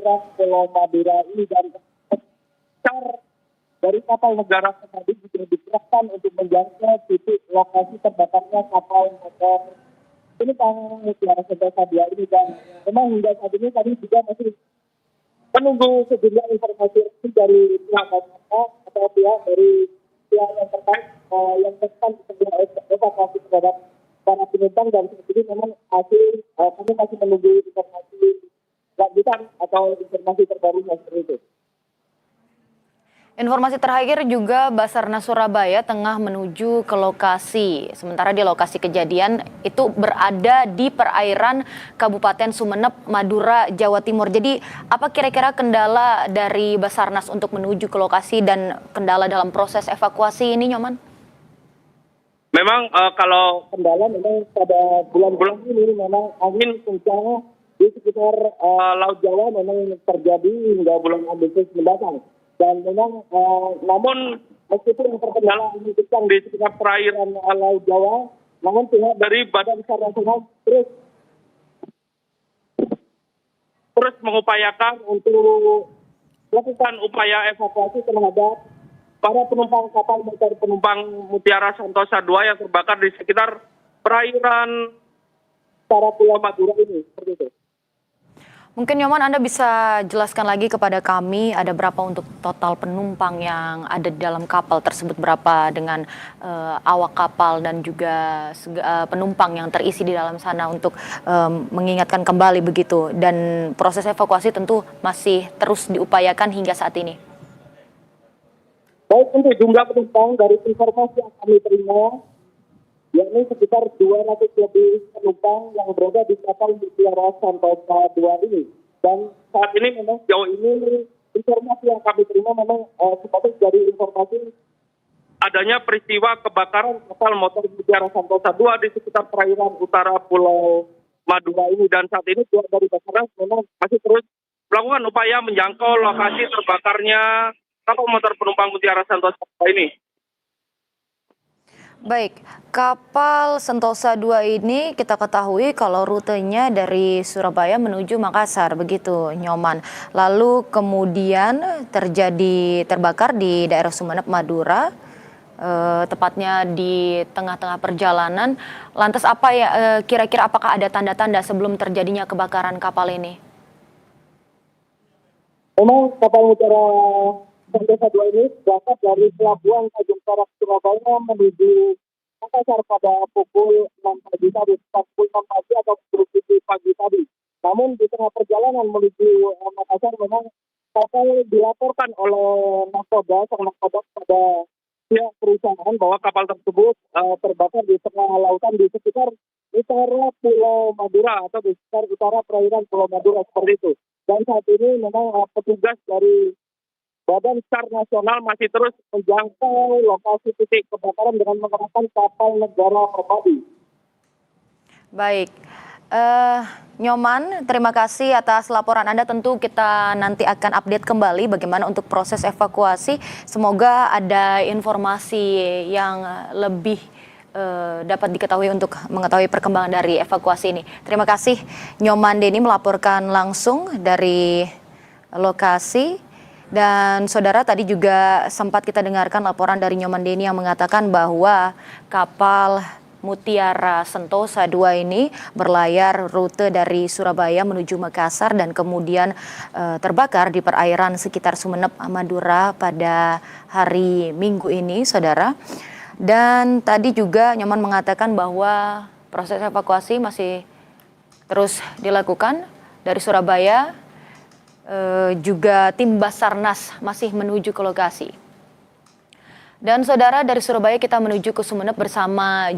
perairan Pulau Madura ini, dan besar dari kapal negara tadi juga dikerahkan untuk menjangkau titik lokasi terbakarnya kapal motor ini Mutiara Sentosa 2 ini. Dan memang hingga saat ini kami juga masih menunggu sejumlah informasi dari pihak KPK atau pihak dari pihak yang terkait yang tekan sebuah evakuasi terhadap para penumpang. Dan saat ini memang kami masih menunggu informasi lanjutan atau informasi terbarunya seperti itu. Informasi terakhir juga Basarnas Surabaya tengah menuju ke lokasi. Sementara di lokasi kejadian itu berada di perairan Kabupaten Sumeneb, Madura, Jawa Timur. Jadi apa kira-kira kendala dari Basarnas untuk menuju ke lokasi dan kendala dalam proses evakuasi ini, Nyoman? Memang kalau kendala memang pada bulan-bulan ini memang angin kencang di sekitar Laut Jawa memang terjadi hingga bulan Agustus mendatang. Dan memang namun meskipun terkendala angin kencang di sekitar perairan Laut Jawa, namun pihak dari Badan SAR Nasional terus mengupayakan untuk melakukan upaya evakuasi terhadap para penumpang kapal motor penumpang Mutiara Sentosa 2 yang terbakar di sekitar perairan utara Pulau Madura ini. Seperti itu. Mungkin Nyoman Anda bisa jelaskan lagi kepada kami ada berapa untuk total penumpang yang ada di dalam kapal tersebut, berapa dengan awak kapal dan juga penumpang yang terisi di dalam sana untuk mengingatkan kembali begitu, dan proses evakuasi tentu masih terus diupayakan hingga saat ini. Baik, untuk jumlah penumpang dari informasi yang kami terima, yakni sekitar 200 lebih penumpang yang berada di kapal Mutiara Sentosa 2 ini. Dan saat ini memang sejauh ini informasi yang kami terima memang sebagai dari informasi adanya peristiwa kebakaran kapal motor Mutiara Sentosa 2 di sekitar perairan utara Pulau Madura ini. Dan saat ini pihak dari Basarnas memang masih terus melakukan upaya menjangkau lokasi terbakarnya kapal motor penumpang Mutiara Sentosa 2 ini. Baik, kapal Sentosa 2 ini kita ketahui kalau rutenya dari Surabaya menuju Makassar, begitu Nyoman. Lalu kemudian terbakar di daerah Sumeneb, Madura, tepatnya di tengah-tengah perjalanan. Lantas apa ya kira-kira apakah ada tanda-tanda sebelum terjadinya kebakaran kapal ini? Memang kapal Mutiara Sentosa 2 ini berangkat dari pelabuhan Tanjung Perak Surabaya menuju Makassar pada pukul 6 pagi tadi, pukul 6 pagi atau pukul 7 pagi tadi. Namun di tengah perjalanan menuju Makassar memang kapal dilaporkan oleh nakoda pada pihak perusahaan bahwa kapal tersebut terbakar di tengah lautan di sekitar utara Pulau Madura atau di sekitar utara perairan Pulau Madura seperti itu. Dan saat ini memang petugas dari Badan SAR Nasional masih terus menjangkau lokasi titik kebakaran dengan menggunakan kapal negara pribadi. Baik, Nyoman, terima kasih atas laporan Anda. Tentu kita nanti akan update kembali bagaimana untuk proses evakuasi. Semoga ada informasi yang lebih dapat diketahui untuk mengetahui perkembangan dari evakuasi ini. Terima kasih Nyoman Denny melaporkan langsung dari lokasi. Dan saudara, tadi juga sempat kita dengarkan laporan dari Nyoman Denny yang mengatakan bahwa kapal Mutiara Sentosa 2 ini berlayar rute dari Surabaya menuju Makassar dan kemudian terbakar di perairan sekitar Sumeneb, Madura pada hari Minggu ini, saudara. Dan tadi juga Nyoman mengatakan bahwa proses evakuasi masih terus dilakukan dari Surabaya. Juga tim Basarnas masih menuju ke lokasi. Dan saudara, dari Surabaya kita menuju ke Sumeneb bersama